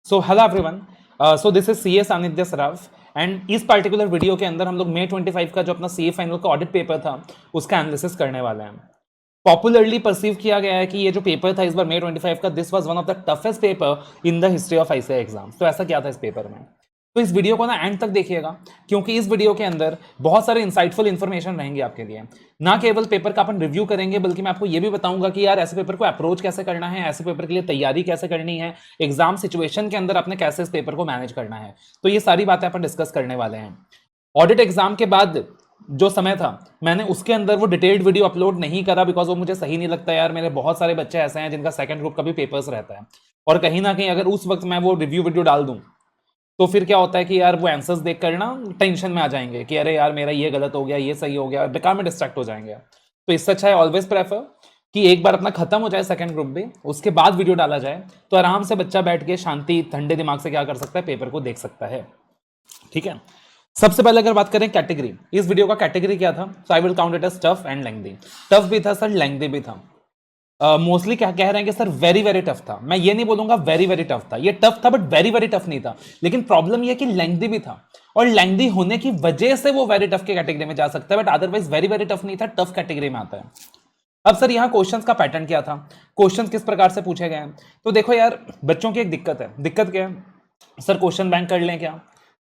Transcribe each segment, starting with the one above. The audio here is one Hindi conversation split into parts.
So hello everyone, so this is C A Sanidhya Saraf and इस पर्टिकुलर वीडियो के अंदर हम लोग May 25 का जो अपना सी ए फाइनल का ऑडिट पेपर था उसका एनालिसिस करने वाले हैं। पॉपुलरली परसीव किया गया है कि ये जो पेपर था इस बार May 25 का, this was one of the toughest paper in the history of ICAI exam. तो ऐसा क्या था इस पेपर में, तो इस वीडियो को ना एंड तक देखिएगा, क्योंकि इस वीडियो के अंदर बहुत सारे इंसाइटफुल इंफॉर्मेशन रहेंगे आपके लिए। ना केवल पेपर का अपन रिव्यू करेंगे, बल्कि मैं आपको ये भी बताऊंगा कि यार ऐसे पेपर को अप्रोच कैसे करना है, ऐसे पेपर के लिए तैयारी कैसे करनी है, एग्जाम सिचुएशन के अंदर अपने कैसे इस पेपर को मैनेज करना है। तो ये सारी बातें अपन डिस्कस करने वाले हैं। ऑडिट एग्जाम के बाद जो समय था, मैंने उसके अंदर वो डिटेल्ड वीडियो अपलोड नहीं करा, बिकॉज वो मुझे सही नहीं लगता यार। मेरे बहुत सारे बच्चे ऐसे हैं जिनका सेकंड ग्रुप का भी पेपर्स रहता है, और कहीं ना कहीं अगर उस वक्त मैं वो रिव्यू वीडियो डाल दूं तो फिर क्या होता है कि यार वो आंसर्स देख कर ना टेंशन में आ जाएंगे कि अरे यार मेरा ये गलत हो गया, ये सही हो गया, बेकार में डिस्ट्रैक्ट हो जाएंगे। तो इससे अच्छा है ऑलवेज प्रेफर कि एक बार अपना खत्म हो जाए सेकंड ग्रुप भी, उसके बाद वीडियो डाला जाए, तो आराम से बच्चा बैठ के शांति ठंडे दिमाग से क्या कर सकता है, पेपर को देख सकता है। ठीक है, सबसे पहले अगर बात करें कैटेगरी, इस वीडियो का कैटेगरी क्या था, so I will count it as tough and lengthy. Tough भी था सर, लेंथी भी था। मोस्टली क्या कह रहे हैं कि सर वेरी वेरी टफ था। मैं ये नहीं बोलूंगा वेरी वेरी टफ था, ये टफ था बट वेरी वेरी टफ नहीं था। लेकिन प्रॉब्लम ये कि लेंथी भी था, और लेंथी होने की वजह से वो वेरी टफ के कैटेगरी में जा सकता है, but otherwise very very tough नहीं था, टफ कैटेगरी में आता है। अब सर यहाँ क्वेश्चंस का पैटर्न क्या था, क्वेश्चंस किस प्रकार से पूछे गए हैं। तो देखो यार, बच्चों की एक दिक्कत है। दिक्कत क्या है सर, क्वेश्चन बैंक कर लें क्या,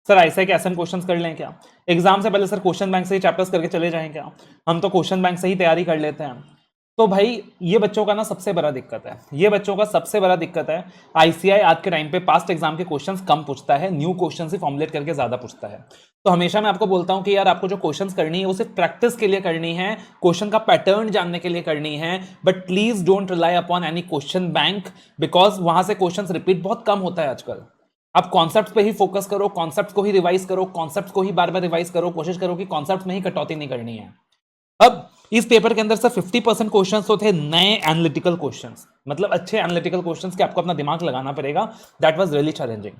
सर ऐसे के एसएम क्वेश्चंस कर लें क्या, एग्जाम से पहले सर क्वेश्चन बैंक से ही चैप्टर्स करके चले जाएं क्या, हम तो क्वेश्चन बैंक से ही तैयारी कर लेते हैं। तो भाई ये बच्चों का ना सबसे बड़ा दिक्कत है, ये बच्चों का सबसे बड़ा दिक्कत है। आईसीआई आज के टाइम पे पास्ट एग्जाम के क्वेश्चंस कम पूछता है, न्यू क्वेश्चंस ही फॉर्मुलेट करके ज्यादा पूछता है। तो हमेशा मैं आपको बोलता हूं कि यार आपको जो क्वेश्चंस करनी है वो सिर्फ प्रैक्टिस के लिए करनी है, क्वेश्चन का पैटर्न जानने के लिए करनी है, but please don't rely upon any question bank, because वहां से क्वेश्चन रिपीट बहुत कम होता है आजकल। आप कॉन्सेप्ट पे ही फोकस करो, कॉन्सेप्ट को ही रिवाइज करो, कॉन्सेप्ट को ही बार बार रिवाइज करो, कोशिश करो कि कॉन्सेप्ट में ही कटौती नहीं करनी है। अब इस पेपर के अंदर सर 50% क्वेश्चंस तो थे नए एनालिटिकल क्वेश्चंस, मतलब अच्छे एनालिटिकल क्वेश्चंस के आपको अपना दिमाग लगाना पड़ेगा। That was really challenging.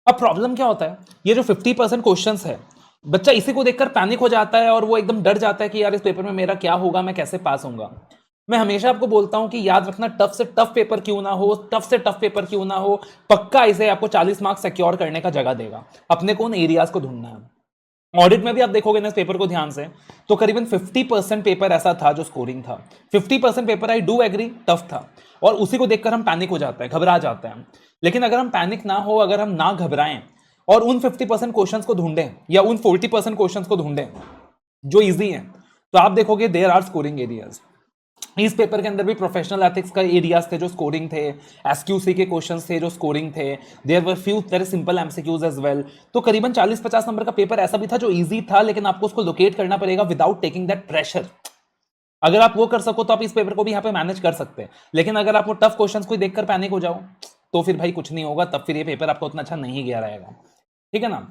अब प्रॉब्लम क्या होता है, ये जो 50% क्वेश्चंस है, बच्चा इसी को देखकर पैनिक हो जाता है और वो एकदम डर जाता है कि यार इस पेपर में मेरा क्या होगा, मैं कैसे पास होऊंगा। मैं हमेशा आपको बोलता हूं कि याद रखना, टफ से टफ पेपर क्यों ना हो, टफ से टफ पेपर क्यों ना हो, पक्का इसे आपको 40 मार्क्स सिक्योर करने का जगह देगा। अपने को उन एरियाज को ढूंढना है। ऑडिट में भी आप देखोगे ना इस पेपर को ध्यान से, तो करीबन 50% पेपर ऐसा था जो स्कोरिंग था। 50% paper, I do agree, tough था, और उसी को देखकर हम पैनिक हो जाते हैं, घबरा जाते हैं। लेकिन अगर हम पैनिक ना हो, अगर हम ना घबराएं और उन 50% क्वेश्चंस को ढूंढें या उन 40% क्वेश्चंस को ढूंढें जो इजी हैं, तो आप देखोगे देयर आर स्कोरिंग एरियाज। इस पेपर के अंदर भी प्रोफेशनल एथिक्स का एरियाज थे जो स्कोरिंग थे, एसक्यूसी के क्वेश्चंस थे जो स्कोरिंग थे, there were few very simple MCQs as well. तो करीबन 40-50 नंबर का पेपर ऐसा भी था जो इजी था, लेकिन आपको उसको लोकेट करना पड़ेगा विदाउट टेकिंग दैट प्रेशर। अगर आप वो कर सको तो आप इस पेपर को भी यहाँ पे मैनेज कर सकते हैं। लेकिन अगर आप वो टफ क्वेश्चंस को देखकर पैनिक हो जाओ तो फिर भाई कुछ नहीं होगा, तब फिर ये पेपर आपको उतना अच्छा नहीं गया रहेगा। ठीक है ना।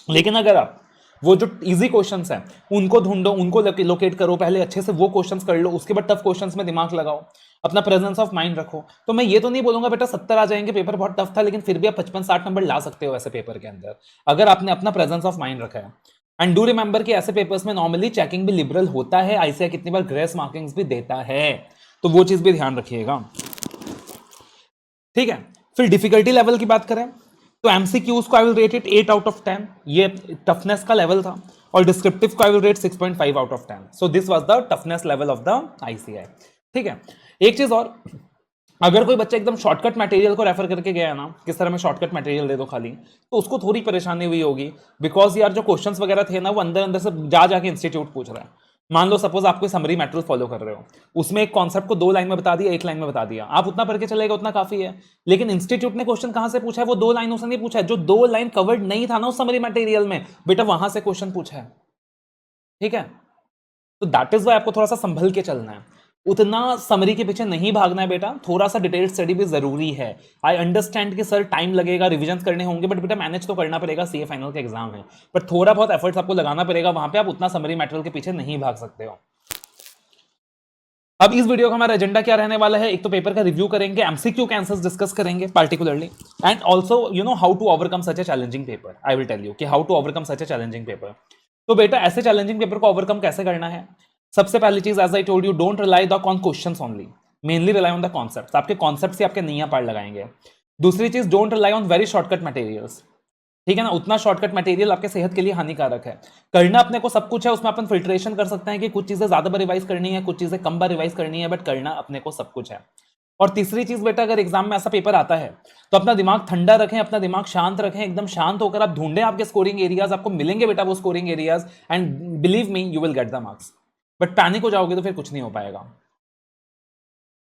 लेकिन अगर आप वो जो इजी क्वेश्चंस हैं उनको ढूंढो, उनको लोकेट करो, पहले अच्छे से वो क्वेश्चंस कर लो, उसके बाद टफ क्वेश्चंस में दिमाग लगाओ, अपना प्रेजेंस ऑफ माइंड रखो। तो मैं ये तो नहीं बोलूंगा बेटा 70 आ जाएंगे, पेपर बहुत टफ था, लेकिन फिर भी आप 55-60 नंबर ला सकते हो ऐसे पेपर के अंदर, अगर आपने अपना प्रेजेंस ऑफ माइंड रखा है। एंड डू रिमेंबर कि ऐसे पेपर्स में नॉर्मली चेकिंग भी लिबरल होता है, आईसीआई कितनी बार ग्रेस मार्किंग्स भी देता है, तो वो चीज भी ध्यान रखिएगा। ठीक है, फिर डिफिकल्टी लेवल की बात करें तो एमसीक्यूज को I will rate it 8 out of 10, ये टफनेस का लेवल था, और डिस्क्रिप्टिव को I will rate 6.5 out of 10। So this was the toughness level of the ICI. ठीक है, एक चीज और, अगर कोई बच्चा एकदम शॉर्टकट मटेरियल को रेफर करके गया ना, किस तरह में शॉर्टकट मटेरियल दे दो खाली, तो उसको थोड़ी परेशानी हुई होगी, बिकॉज यार जो क्वेश्चंस वगैरह थे ना वो अंदर अंदर से जा जाके इंस्टीट्यूट पूछ रहा है। मान लो सपोज आप कोई समरी मैट्रिक्स फॉलो कर रहे हो, उसमें एक कॉन्सेप्ट को 2 लाइन में बता दिया, 1 लाइन में बता दिया, आप उतना पढ़ के चलेगा उतना काफी है। लेकिन इंस्टीट्यूट ने क्वेश्चन कहां से पूछा है, वो 2 लाइनों से नहीं पूछा है, जो 2 लाइन कवर्ड नहीं था ना उस समरी मटेरियल में, बेटा वहां से क्वेश्चन पूछा है। ठीक है, तो दैट इज वाई आपको थोड़ा सा संभल के चलना है, उतना समरी के पीछे नहीं भागना है बेटा, थोड़ा सा डिटेल स्टडी भी जरूरी है। आई अंडरस्टैंड कि सर टाइम लगेगा, रिविजन करने होंगे, बट बेटा मैनेज तो करना पड़ेगा, सीए फाइनल का एग्जाम है, पर थोड़ा बहुत एफर्ट्स आपको लगाना पड़ेगा, वहां पे आप उतना समरी मटेरियल के पीछे नहीं भाग सकते हो। अब इस वीडियो का हमारा एजेंडा क्या रहने वाला है, एक तो पेपर का रिव्यू करेंगे, एमसीक्यू के आंसर्स डिस्कस करेंगे particularly, and also you know how to overcome such a challenging paper. I will tell you कि how to overcome such a challenging paper. तो बेटा ऐसे चैलेंजिंग पेपर को ओवरकम कैसे करना है, सबसे पहली चीज, as I told you, don't rely the on questions only, mainly rely on the concepts. आपके कॉन्सेप्ट से आपके नैया पार लगाएंगे। दूसरी चीज, don't rely on very shortcut materials, ठीक है ना, उतना शॉर्टकट मटेरियल आपके सेहत के लिए हानिकारक है। करना अपने को सब कुछ है, उसमें अपन फिल्ट्रेशन कर सकते हैं कि कुछ चीजें ज्यादा बार रिवाइज करनी है, कुछ चीजें कम बार रिवाइज करनी है, बट करना अपने को सब कुछ है। और तीसरी चीज बेटा, अगर एग्जाम में ऐसा पेपर आता है तो अपना दिमाग ठंडा रखें, अपना दिमाग शांत रखें, एकदम शांत होकर आप ढूंढें आपके स्कोरिंग एरियाज, आपको मिलेंगे बेटा वो scoring areas, and believe me you will get the marks. But panic हो जाओगे तो फिर कुछ नहीं हो पाएगा।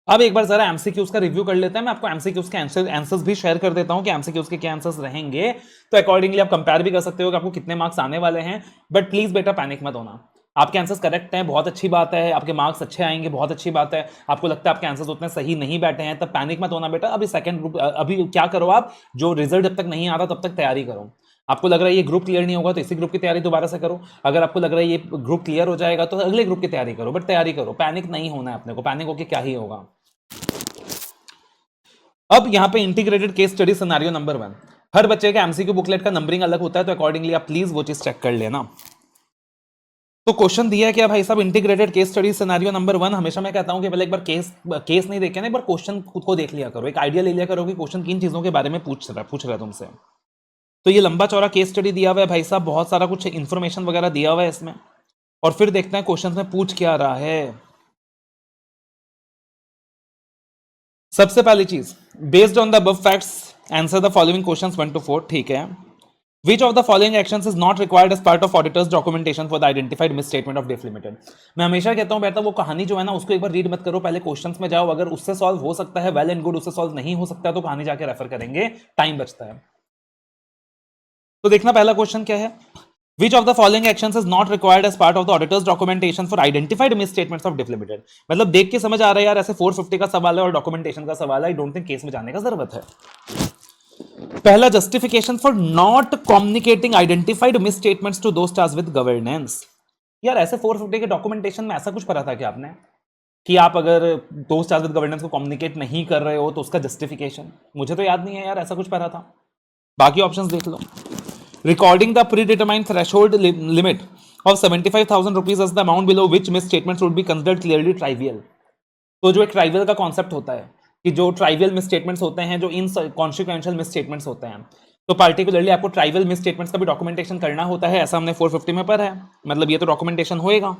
अब एक बार जरा एमसीक्यूज का रिव्यू कर लेते हैं। मैं आपको एमसीक्यूज के आंसर्स भी शेयर कर देता हूं कि एमसीक्यूज के क्या आंसर्स रहेंगे, तो अकॉर्डिंगली आप कंपेयर भी कर सकते हो कि आपको कितने मार्क्स आने वाले हैं। बट प्लीज बेटा पैनिक मत होना, आपके आंसर्स करेक्ट हैं, बहुत अच्छी बात है, आपके मार्क्स अच्छे आएंगे, बहुत अच्छी बात है। आपको लगता है आपके आंसर्स उतने सही नहीं बैठे हैं, तब पैनिक मत होना बेटा। अभी सेकंड ग्रुप, अभी क्या करो आप, जो रिजल्ट जब तक नहीं आता तब तक तैयारी करो। आपको लग रहा है ये ग्रुप क्लियर नहीं होगा तो इसी ग्रुप की तैयारी दोबारा से करो। अगर आपको लग रहा है ये ग्रुप क्लियर हो जाएगा तो अगले ग्रुप की तैयारी करो, बट तैयारी करो, पैनिक नहीं होना है अपने को। पैनिक होकर क्या ही होगा। अब यहां पे integrated case study scenario number 1, हर बच्चे के एमसीक्यू बुकलेट का नंबरिंग अलग होता है, तो अकॉर्डिंगली आप प्लीज वो चीज चेक कर लेना। तो क्वेश्चन दिया है क्या भाई साहब, integrated case study scenario number 1। हमेशा मैं कहता हूं कि पहले एक बार केस नहीं देखे ना, एक बार क्वेश्चन खुद को देख लिया करो, एक आइडिया ले लिया करो कि क्वेश्चन किन चीजों के बारे में पूछ रहा है तुमसे। तो ये लंबा चौड़ा केस स्टडी दिया हुआ है भाई साहब, बहुत सारा कुछ इंफॉर्मेशन वगैरह दिया हुआ है इसमें, और फिर देखते हैं क्वेश्चन में पूछ क्या रहा है। सबसे पहली चीज, based on the above facts answer the following questions 1 to 4, ठीक है। Which of the following actions is not required as part of auditor's documentation for the identified misstatement of DIF Limited? मैं हमेशा कहता हूं बेटा वो कहानी जो है ना उसको एक बार रीड मत करो, पहले क्वेश्चंस में जाओ, अगर उससे सॉल्व हो सकता है वेल एंड गुड, उससे सॉल्व नहीं हो सकता तो कहानी जाके रेफर करेंगे, टाइम बचता है। तो देखना पहला क्वेश्चन क्या है, Which of the following actions is not required as part of the auditor's documentation for identified misstatements of DIF Limited? मतलब देख के समझ आ रहा है यार, ऐसे 450 का सवाल है और डॉक्यूमेंटेशन का सवाल है, आई डोंट थिंक केस में जाने का जरूरत है। पहला, justification for not communicating identified misstatements to those tasked with governance. यार ऐसे 450 के डॉक्यूमेंटेशन में ऐसा कुछ पढ़ा था क्या आपने कि आप अगर दोज टास्क्ड विद गवर्नेंस को कम्युनिकेट नहीं कर रहे हो तो उसका जस्टिफिकेशन? मुझे तो याद नहीं है यार ऐसा कुछ पढ़ा था। बाकी ऑप्शंस देख लो। Recording the predetermined threshold limit of 75,000 rupees as the amount below which misstatements would be considered clearly trivial। तो जो एक ट्राइवियल का कॉन्सेप्ट होता है कि जो ट्राइवियल मिसस्टेटमेंट्स होते हैं, जो इनकॉन्सिक्वेंशियल मिसस्टेटमेंट्स होते हैं, तो पार्टिकुलरली आपको ट्राइवियल मिसस्टेटमेंट्स का भी डॉक्यूमेंटेशन करना होता है, ऐसा हमने 450 में पढ़ा है, मतलब ये तो डॉक्यूमेंटेशन होएगा।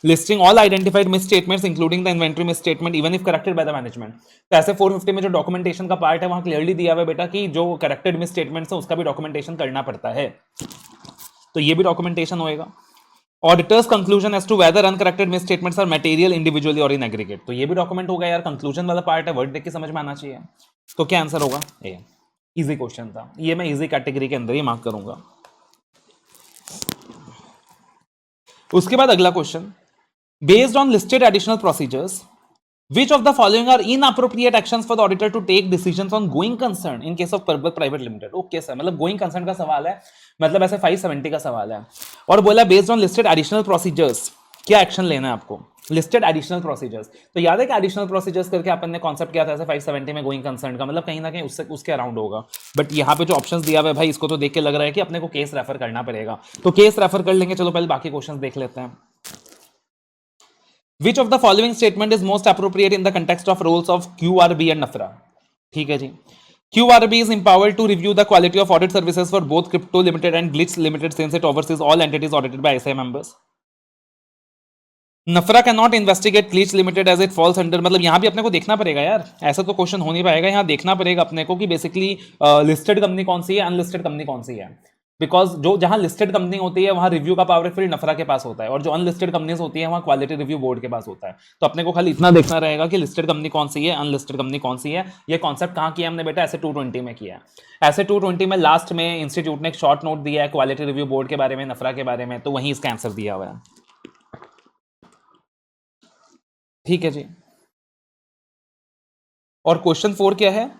Listing all identified misstatements including the inventory misstatement even if corrected by the management. तो ऐसे 450 में जो डॉक्यूमेंटेशन का पार्ट है वहां क्लियरली दिया हुआ है बेटा कि जो करेक्टेड मिसस्टेटमेंट्स है उसका भी डॉक्यूमेंटेशन करना पड़ता है, तो ये भी डॉक्यूमेंटेशन होएगा। Auditors conclusion as to whether uncorrected misstatements are material individually और इन एग्रीगेट, तो ये भी डॉक्यूमेंट होगा यार, कंक्लूजन वाला पार्ट है, वर्ड देख के समझ में आना चाहिए। तो क्या आंसर होगा? ए। इजी क्वेश्चन था ये, मैं इजी कैटेगरी के अंदर ही मार्क करूंगा। उसके बाद अगला question, based on listed additional procedures, which of the following are inappropriate actions for the auditor to take decisions on going concern in case of Parbhat Private Limited? Okay sir, मतलब going concern का सवाल है, मतलब ऐसे 570 का सवाल है, और बोला based on listed additional procedures क्या एक्शन लेना है आपको। लिस्टेड एडिशनल प्रोसीजर्स, तो याद है कि एडिशनल प्रोसीजर्स करके अपन ने कॉन्सेप्ट किया था ऐसे 570 में गोइंग कंसर्न का, मतलब कहीं ना कहीं उसके अराउंड होगा। बट यहाँ पे जो ऑप्शंस दिया हुआ है भाई, इसको तो देख के लग रहा है कि अपने को केस रेफर करना पड़ेगा, तो केस रेफर कर लेंगे। चलो पहले बाकी क्वेश्चंस देख लेते हैं। Which of the following statement is most appropriate in the context of roles of QRB and NAFRA? ठीक है जी। QRB is empowered to review the quality of audit services for both Crypto Limited and Glitch Limited since it oversees all entities audited by ISI members. NAFRA cannot investigate Glitch Limited as it falls under, मतलब यहाँ भी अपने को देखना पड़ेगा यार, ऐसा तो क्वेश्चन हो नहीं पाएगा, यहाँ देखना पड़ेगा अपने को कि बेसिकली लिस्टेड कंपनी कौन सी है, अनलिस्टेड कंपनी कौन सी है। बिकॉज जो जहां लिस्टेड कंपनी होती है वहां रिव्यू का पावर फिर नफरा के पास होता है, और जो अनलिस्टेड कंपनीज होती है वहां क्वालिटी रिव्यू बोर्ड के पास होता है। तो अपने को खाली इतना देखना रहेगा कि लिस्टेड कंपनी कौन सी है, अनलिस्टेड कंपनी कौन सी है। ये कॉन्सेप्ट कहां किया हमने बेटा? ऐसे 220 में किया है। ऐसे 220 में लास्ट में इंस्टीट्यूट ने एक शॉर्ट नोट दिया है क्वालिटी रिव्यू बोर्ड के बारे में, नफरा के बारे में, तो वहीं इसका आंसर दिया हुआ है। ठीक है जी। और क्वेश्चन 4 क्या है?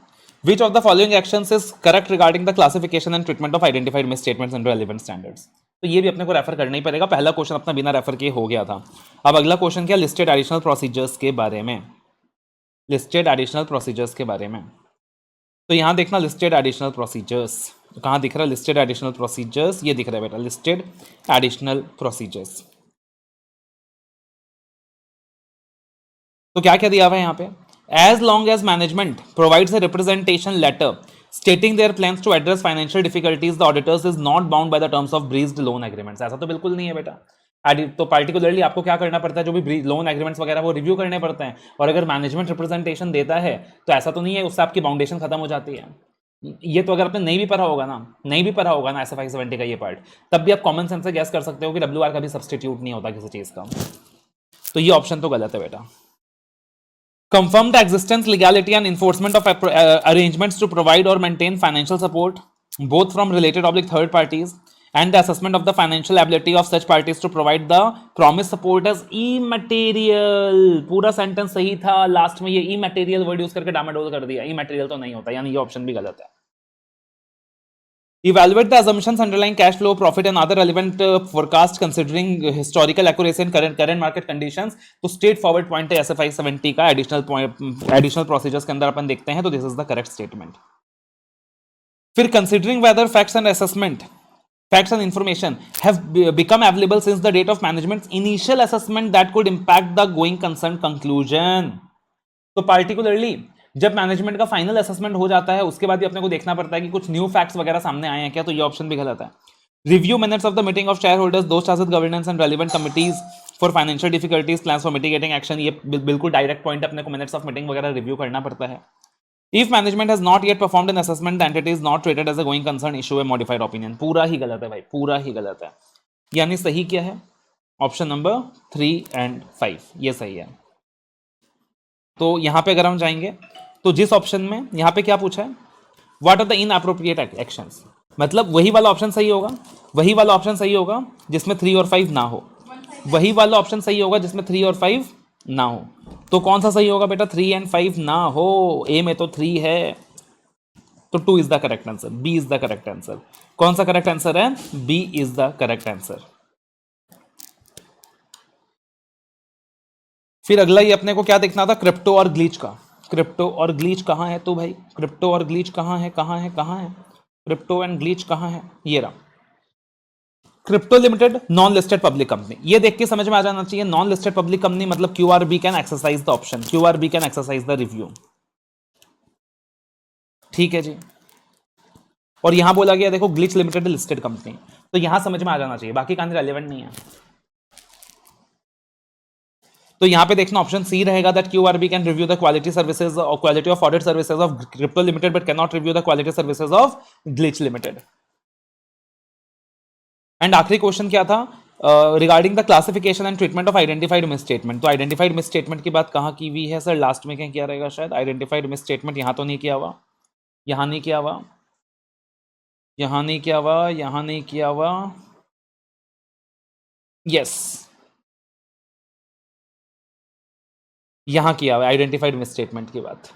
Which of the following actions is correct regarding the classification and treatment of identified misstatements under relevant standards? तो ये भी अपने को रेफर करना ही पड़ेगा, पहला क्वेश्चन अपना बिना रेफर किए हो गया था। अब अगला क्वेश्चन क्या? लिस्टेड एडिशनल प्रोसीजर्स के बारे में, लिस्टेड एडिशनल प्रोसीजर्स के बारे में। तो यहां देखना लिस्टेड एडिशनल प्रोसीजर्स, तो कहां दिख रहा है लिस्टेड एडिशनल प्रोसीजर्स? ये दिख रहा है बेटा, लिस्टेड एडिशनल प्रोसीजर्स। तो क्या क्या दिया हुआ है यहाँ पे? As long as management provides a representation letter stating their plans to address financial difficulties, the auditors is not bound by the terms of breached loan agreements. ऐसा तो बिल्कुल नहीं है बेटा। तो पार्टिकुलरली आपको क्या करना पड़ता है, जो भी लोन एग्रीमेंट्स वगैरह वो रिव्यू करने पड़ते हैं, और अगर मैनेजमेंट रिप्रेजेंटेशन देता है तो ऐसा तो नहीं है उससे आपकी बाउंडेशन खत्म हो जाती है। ये तो अगर आपने नहीं भी पढ़ा होगा ना SFI 70 का ये पार्ट, तब भी आप कॉमन सेंस से गैस कर सकते हो कि WR का भी सब्सटीट्यूट नहीं होता किसी चीज का। तो ये ऑप्शन तो गलत है बेटा। Confirm the existence, legality and enforcement of arrangements to provide or maintain financial support both from related oblique third parties and the assessment of the financial ability of such parties to provide the promised support as immaterial। पूरा सेंटेंस सही था, लास्ट में ये immaterial वर्ड यूज करके डामाडोल कर दिया। immaterial तो नहीं होता, यानी ये ऑप्शन भी गलत है। Evaluate the assumptions underlying cash flow, profit and other relevant forecasts considering historical accuracy and current market conditions। तो स्ट्रेट फॉरवर्ड पॉइंट है SFI 70 का। एडिशनल प्रोसीजर्स के अंदर अपन देखते हैं तो this is the correct statement. फिर considering whether facts and information have become available since the date of management's initial assessment that could impact the going concern conclusion। तो पार्टिकुलरली जब मैनेजमेंट का फाइनल असेसमेंट हो जाता है उसके बाद भी अपने को देखना पड़ता है कि कुछ न्यू फैक्ट्स वगैरह सामने आए हैं क्या, तो ये ऑप्शन भी गलत है। Review minutes of the meeting of share holders, दोस्त asset governance and relevant committees for financial difficulties, plans for mitigating action. ये बिल्कुल डायरेक्ट पॉइंट अपने को मिनट्स ऑफ मीटिंग वगैरह रिव्यू करना पड़ता है। If management has not yet performed an assessment, the entity is not treated as a going concern, issue a modified opinion. पूरा ही गलत है भाई, पूरा ही गलत है। यानी सही क्या है, ऑप्शन नंबर 3 and 5 ये सही है। तो यहां पे अगर हम जाएंगे तो जिस ऑप्शन में यहां पे क्या पूछा है, what are the inappropriate actions, मतलब वही वाला ऑप्शन सही होगा, वही वाला ऑप्शन सही होगा जिसमें 3 और 5 ना हो, वही वाला ऑप्शन सही होगा जिसमें 3 और 5 ना हो। तो कौन सा सही होगा बेटा, 3 and 5 ना हो। ए में तो 3 है तो 2 is the correct answer, B is the correct answer. कौन सा करेक्ट आंसर है, B is the correct answer. फिर अगला ही अपने को क्या देखना था, क्रिप्टो और ग्लीच का। क्रिप्टो और ग्लीच कहाँ है तो भाई, क्रिप्टो और ग्लीच कहाँ है, कहाँ है, कहाँ है, क्रिप्टो एंड ग्लीच कहाँ है, ये रहा। Crypto limited non listed public company, ये देख के समझ में आ जाना चाहिए। नॉन लिस्टेड पब्लिक कंपनी मतलब QRB can exercise the option, QRB can exercise the review. ठीक है जी। और यहां बोला गया देखो ग्लिच लिमिटेड लिस्टेड कंपनी, तो यहां समझ में आ जाना चाहिए, बाकी कहानी रेलेवेंट नहीं है। तो यहां पे देखना ऑप्शन सी रहेगा, that QRB can review the quality services और quality of audit services of crypto limited but can not review the quality services of glitch limited. And आखिरी क्वेश्चन क्या था, regarding the classification and treatment of identified misstatement. तो आइडेंटिफाइड मिस स्टेटमेंट की बात कहां की हुई है सर, लास्ट में क्या किया रहेगा शायद, आइडेंटिफाइड मिस स्टेटमेंट यहां तो नहीं किया हुआ, यहां नहीं किया हुआ, यहां नहीं किया हुआ, यहां नहीं किया हुआ, यस यहां किया हुआ आइडेंटिफाइड मिस स्टेटमेंट की बात।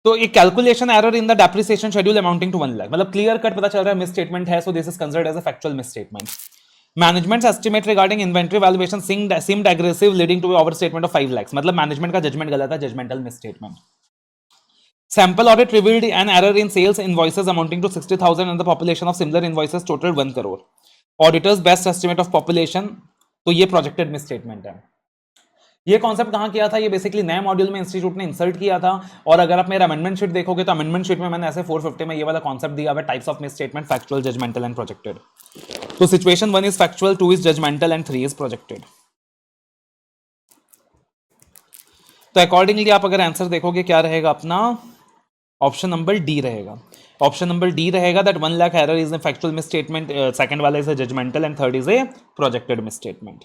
तो एक calculation error in the depreciation schedule amounting to 1 lakh, मतलब क्लियर कट पता चल रहा है मिस स्टेटमेंट है, so this is considered as a factual misstatement. Management's estimate regarding inventory valuation seemed aggressive leading to overstatement of 5 lakh, मतलब मैनेजमेंट का जजमेंट गलत है, judgemental misstatement. Sample audit revealed an error in sales invoices amounting to 60,000 and the population of similar invoices totaled 1 crore. Auditor's best estimate of population, तो ये प्रोजेक्टेड मिस स्टेटमेंट है। ये कॉन्सेप्ट कहां किया था, ये बेसिकली नए मॉड्यूल में इंस्टीट्यूट ने इंसर्ट किया था। और अगर आप मेरा अमेंडमेंट शीट देखोगे तो अमेंडमेंट शीट में मैंने ऐसे 450 में ये वाला कॉन्सेप्ट दिया हुआ, types of misstatement, factual, judgmental and projected. तो situation 1 is factual, 2 is judgmental and 3 is projected. तो अकॉर्डिंगली आप अगर आंसर देखोगे क्या रहेगा अपना, ऑप्शन नंबर डी रहेगा। ऑप्शन नंबर डी रहेगा that 1 lakh error is a factual misstatement, second वाला is a judgmental and third is a projected misstatement.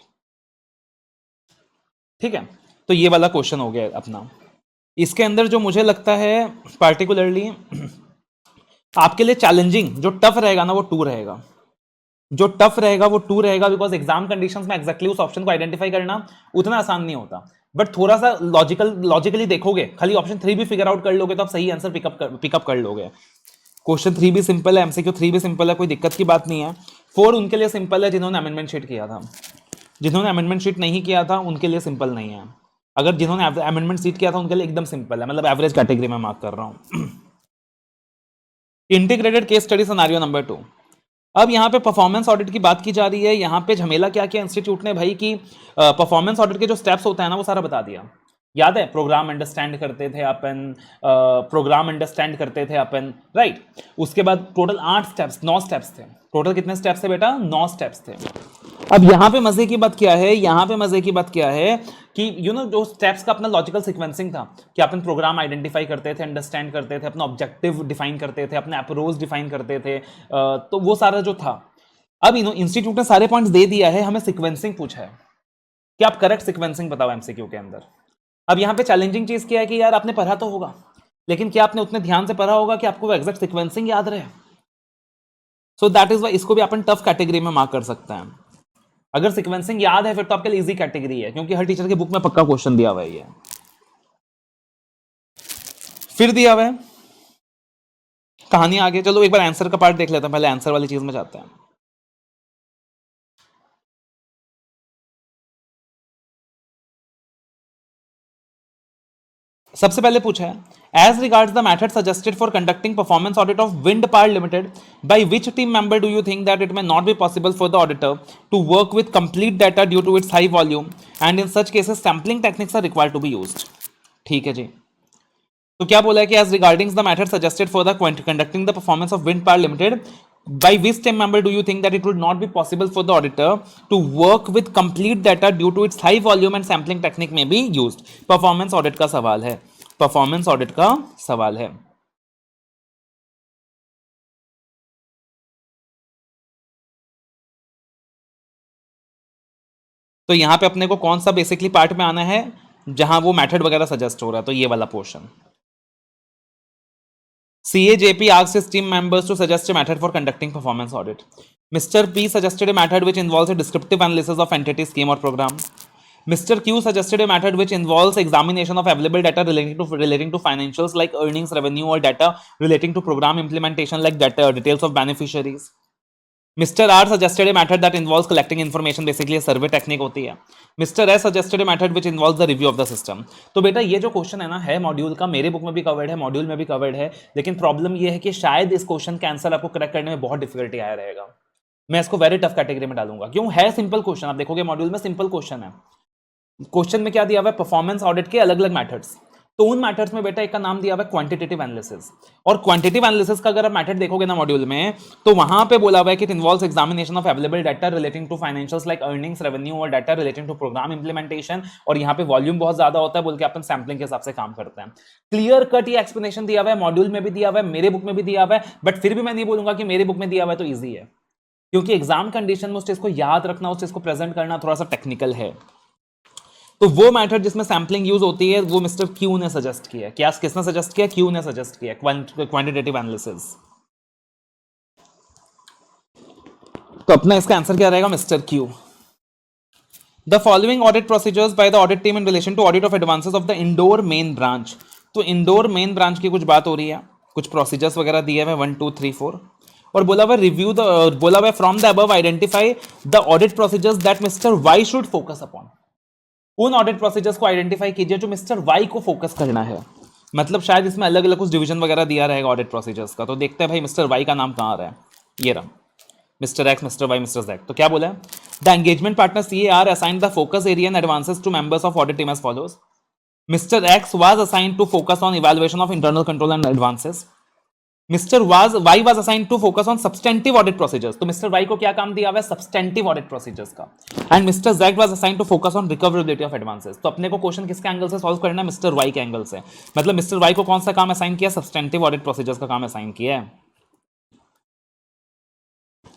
ठीक है, तो ये वाला क्वेश्चन हो गया अपना। इसके अंदर जो मुझे लगता है पार्टिकुलरली आपके लिए चैलेंजिंग, जो टफ रहेगा ना वो 2 रहेगा, जो टफ रहेगा वो 2 रहेगा, बिकॉज एग्जाम कंडीशंस में एग्जैक्टली उस ऑप्शन को आइडेंटिफाई करना उतना आसान नहीं होता। बट थोड़ा सा लॉजिकली देखोगे, खाली ऑप्शन 3 भी फिगर आउट कर लोगे तो आप सही आंसर पिकअप कर लोगे। क्वेश्चन 3 भी सिंपल है, एमसीक्यू 3 भी सिंपल है, कोई दिक्कत की बात नहीं है। 4 उनके लिए सिंपल है जिन्होंने अमेंडमेंट शीट किया था, जिन्होंने अमेंडमेंट शीट नहीं किया था उनके लिए सिंपल नहीं है। अगर जिन्होंने अमेंडमेंट शीट किया था उनके लिए एकदम सिंपल है, मतलब एवरेज कैटेगरी में मार्क कर रहा हूं। Integrated case study scenario number 2। अब यहाँ पे परफॉर्मेंस ऑडिट की बात की जा रही है। यहाँ पे झमेला क्या किया इंस्टीट्यूट ने भाई कि परफॉर्मेंस ऑडिट के जो स्टेप्स होते हैं ना वो सारा बता दिया। याद है, प्रोग्राम अंडरस्टैंड करते थे अपन, प्रोग्राम अंडरस्टैंड करते थे अपन, राइट। उसके बाद टोटल 8 स्टेप्स, 9 स्टेप्स थे। टोटल कितने स्टेप्स थे बेटा? 9 स्टेप्स थे। अब यहां पे मजे की बात क्या है, यहां पे मजे की बात क्या है कि जो स्टेप्स का अपना लॉजिकल सीक्वेंसिंग था कि अपन प्रोग्राम आइडेंटिफाई करते थे, अंडरस्टैंड करते थे, अपना ऑब्जेक्टिव डिफाइन करते थे, अपने अप्रोच डिफाइन करते थे, तो वो सारा जो था। अब इंस्टीट्यूट ने सारे पॉइंट्स दे दिया है, हमें सीक्वेंसिंग पूछा है कि आप करेक्ट सीक्वेंसिंग बताओ एमसीक्यू के अंदर। अब यहां पे चैलेंजिंग चीज क्या है कि यार आपने पढ़ा तो होगा, लेकिन क्या आपने उतने ध्यान से पढ़ा होगा कि आपको एग्जैक्ट सीक्वेंसिंग याद रहे? सो दैट इज वाई इसको भी अपन टफ कैटेगरी में मार्क कर सकते हैं। अगर सीक्वेंसिंग याद है फिर तो आपके लिए इजी कैटेगरी है, क्योंकि हर टीचर की बुक में पक्का क्वेश्चन दिया हुआ है। फिर दिया हुआ है कहानी आगे। चलो एक बार आंसर का पार्ट देख लेते हैं, पहले आंसर वाली चीज में जाते हैं। सबसे पहले पूछा है as regards the method suggested for conducting performance audit of wind power limited, by which team member do you think that it may not be possible for the auditor to work with complete data due to its high volume and in such cases sampling techniques are required to be used. ठीक है जी। तो क्या बोला है कि as regarding the method suggested for the conducting the performance of wind power limited, by which team member do you think that it would not be possible for the auditor to work with complete data due to its high volume and sampling technique may be used? Performance audit का सवाल है, परफॉर्मेंस ऑडिट का सवाल है। तो यहां पे अपने को कौन सा बेसिकली पार्ट में आना है जहां वो मेथड वगैरह सजेस्ट हो रहा है, तो ये वाला portion. CAJP asked his team members to suggest a method for conducting performance audit. Mr. P suggested a method which involves a descriptive analysis of entity, scheme or program. Mr. Q suggested a method which involves examination of available data relating to financials like earnings, revenue, or data relating to program implementation like details of beneficiaries. Mr. R suggested a method that involves collecting information, basically a survey technique होती है. Mr. S suggested a method which involves the review of the system. तो बेटा ये जो क्वेश्चन है ना, है मॉड्यूल का, मेरे बुक में भी कवर्ड है, मॉड्यूल में भी कवर्ड है, लेकिन प्रॉब्लम ये है कि शायद इस क्वेश्चन का आंसर आपको करेक्ट करने में बहुत डिफिकल्टी आया रहेगा। मैं इसको वेरी टफ कैटेगरी में डालूंगा। क्यों? है सिंपल क्वेश्चन, आप देखोगे मॉड्यूल में सिंपल क्वेश्चन है। क्वेश्चन में क्या दिया हुआ है? परफॉर्मेंस ऑडिट के अलग अलग मेथड्स। तो उन मेथड्स में बेटा एक का नाम दिया हुआ है क्वांटिटेटिव एनालिसिस, और क्वांटिटेटिव एनालिसिस का अगर आप मेथड देखोगे ना मॉड्यूल में, तो वहां पे बोला हुआ है कि it involves examination of available data relating to financials like earnings, revenue और data relating to program implementation, और यहाँ पे वॉल्यूम बहुत ज्यादा होता है बोल के अपन सैम्पलिंग के हिसाब से काम करते हैं। क्लियर कट ये एक्सप्लेनेशन दिया हुआ है, मॉड्यूल में भी दिया हुआ है, मेरे बुक में भी दिया हुआ है, बट फिर भी मैं नहीं बोलूंगा कि मेरे बुक में दिया हुआ है तो ईजी है, क्योंकि एग्जाम कंडीशन में उस चीज को याद रखना, उस चीज को प्रेजेंट करना थोड़ा सा टेक्निकल है। तो वो मेथड जिसमें सैम्पलिंग यूज होती है वो मिस्टर क्यू ने सजेस्ट किया। क्या किसने सजेस्ट किया? क्यू ने सजेस्ट किया, क्वांटिटेटिव एनालिसिस। तो अपना इसका आंसर क्या रहेगा? Mr Q. The following audit procedures by the audit team in relation to audit of advances of the Indore main branch. तो इंडोर मेन ब्रांच की कुछ बात हो रही है, कुछ प्रोसीजर्स वगैरह दिए हुए 1 2 3 4, और बोला हुआ रिव्यू द, बोला हुआ from the above identify the audit procedures that mister why should focus upon. उन ऑडिट प्रोसीजर्स को आइडेंटिफाई कीजिए जो मिस्टर वाई को फोकस करना है। मतलब शायद इसमें अलग अलग कुछ डिवीजन वगैरह दिया रहेगा ऑडिट प्रोसीजर्स का। तो देखते हैं भाई मिस्टर वाई का नाम कहाँ आ रहा है। ये रहा, Mr X, Mr Y, Mr Z. तो क्या बोला है? The engagement partner CAR assigned the focus area and advances to members of audit team as follows. Mr X was assigned to focus on evaluation of internal control and advances. Mr Y was assigned to focus on substantive audit procedures. तो मिस्टर वाई को क्या काम दिया हुआ है? सब्सटेंटिव ऑडिट प्रोसीजर्स का। And Mr Z was assigned to focus on recoverability of advances. तो अपने को क्वेश्चन किसके एंगल से सॉल्व करना है? मिस्टर वाई के एंगल से। मतलब मिस्टर वाई को कौन सा काम असाइन किया? सब्सटेंटिव ऑडिट प्रोसीजर्स का काम असाइन किया है।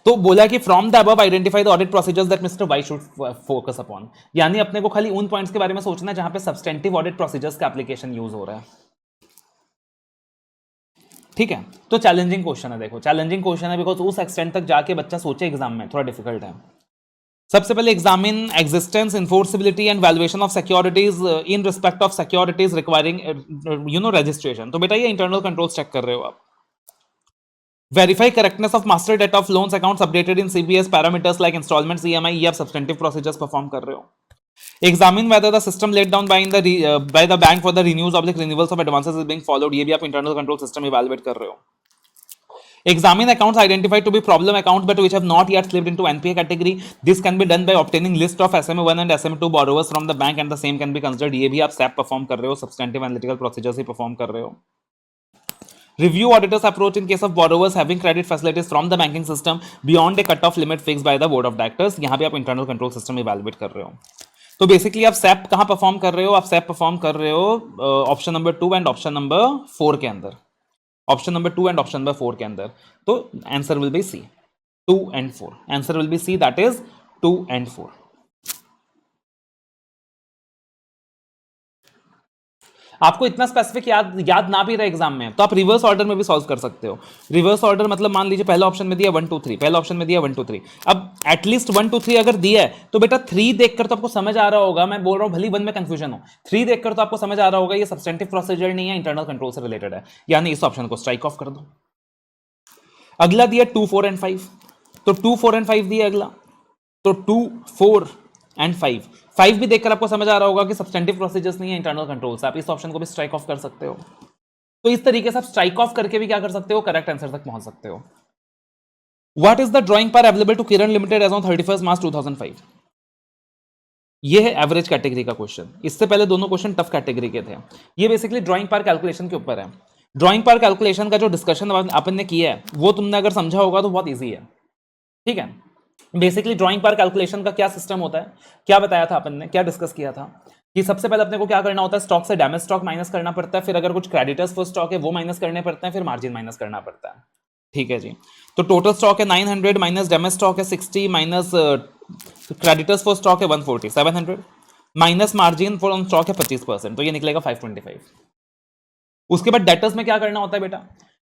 तो बोला कि from the above identify the audit procedures that mister why should focus upon, यानी अपने को खाली उन पॉइंट्स के बारे में सोचना है जहां पे सब्सटेंटिव ऑडिट प्रोसीजर्स का एप्लीकेशन यूज हो रहा है। ठीक है, तो चैलेंजिंग क्वेश्चन है। देखो चैलेंजिंग क्वेश्चन है बिकॉज उस एक्सटेंट तक जाके बच्चा सोचे एग्जाम में थोड़ा डिफिकल्ट है। सबसे पहले examine existence, enforceability and valuation of securities in respect of securities requiring registration. तो बेटा ये इंटरनल कंट्रोल्स चेक कर रहे हो आप। Verify correctness of master data of loans accounts updated in CBS parameters like instalments, EMI, ये आप सब्सटेंटिव प्रोसीजर्स परफॉर्म कर रहे हो। Examine whether the system laid down by the bank for the renewals of the renewals of advances is being followed, ये भी आप internal control system evaluate कर रहे हो। Examine accounts identified to be problem accounts but which have not yet slipped into NPA category. This can be done by obtaining list of SMA1 and SMA2 borrowers from the bank and the same can be considered. ये भी आप SAP perform कर रहे हो, substantive analytical procedures ही perform कर रहे हो. Review auditors approach in case of borrowers having credit facilities from the banking system beyond a cut-off limit fixed by the board of directors. यहाँ पे आप internal control system evaluate कर रहे हो. तो बेसिकली आप SAP कहाँ परफॉर्म कर रहे हो? आप SAP परफॉर्म कर रहे हो option number 2 and option number 4 के अंदर. Option number 2 and option number 4 के अंदर. तो answer will be C, 2 and 4. Answer will be C, that is 2 and 4. आपको इतना स्पेसिफिक याद ना भी रहे एग्जाम में तो आप रिवर्स ऑर्डर में भी सॉल्व कर सकते हो. रिवर्स ऑर्डर मतलब मान लीजिए पहला ऑप्शन में दिया 1 2 3, पहला ऑप्शन में दिया 1 2 3. अब एटलीस्ट 1 2 3 अगर दिया है तो बेटा 3 देखकर तो आपको समझ आ रहा होगा, मैं बोल रहा हूं भली 1 में कंफ्यूजन हो, 3 देखकर तो आपको समझ आ रहा होगा ये सब्सटेंटिव प्रोसीजर नहीं है, इंटरनल कंट्रोल से रिलेटेड है, यानी इस ऑप्शन को स्ट्राइक ऑफ कर दो. अगला दिया 2 4 and 5, तो 2 4 and 5 दिया अगला, तो 2 4 and 5 भी देखकर आपको समझ आ रहा होगा कि सब्सटेंटिव प्रोसीजर्स नहीं है, इंटरनल कंट्रोल से आप इस ऑप्शन को भी स्ट्राइक ऑफ कर सकते हो. तो इस तरीके से आप स्ट्राइक ऑफ करके भी क्या कर सकते हो, करेक्ट आंसर तक पहुंच सकते हो. What is the drawing power available to Kiran limited as on 31 March 2005? ये है एवरेज कैटेगरी का क्वेश्चन. इससे पहले दोनों क्वेश्चन टफ कैटेगरी के थे. ये बेसिकली ड्राइंग पावर कैलकुलेशन के ऊपर है. ड्राइंग पावर कैलकुलेशन का जो डिस्कशन अपन ने किया है वो तुमने अगर समझा होगा तो बहुत ईजी है. ठीक है, बेसिकली ड्राइंग पावर कैलकुलेशन का क्या सिस्टम होता है, क्या बताया था अपन ने, क्या डिस्कस किया था कि सबसे पहले अपने को क्या करना होता है, स्टॉक से डैमेज स्टॉक माइनस करना पड़ता है, फिर अगर कुछ क्रेडिटर्स फॉर स्टॉक है वो माइनस करने पड़ते हैं, फिर मार्जिन माइनस करना पड़ता है. ठीक है जी. तो टोटल स्टॉक है 900 माइनस डैमेज स्टॉक है 60 माइनस क्रेडिटर्स फॉर स्टॉक है 140 700 माइनस मार्जिन फॉर स्टॉक है 25%, तो ये निकलेगा 525. उसके बाद डेटर्स में क्या करना होता है बेटा,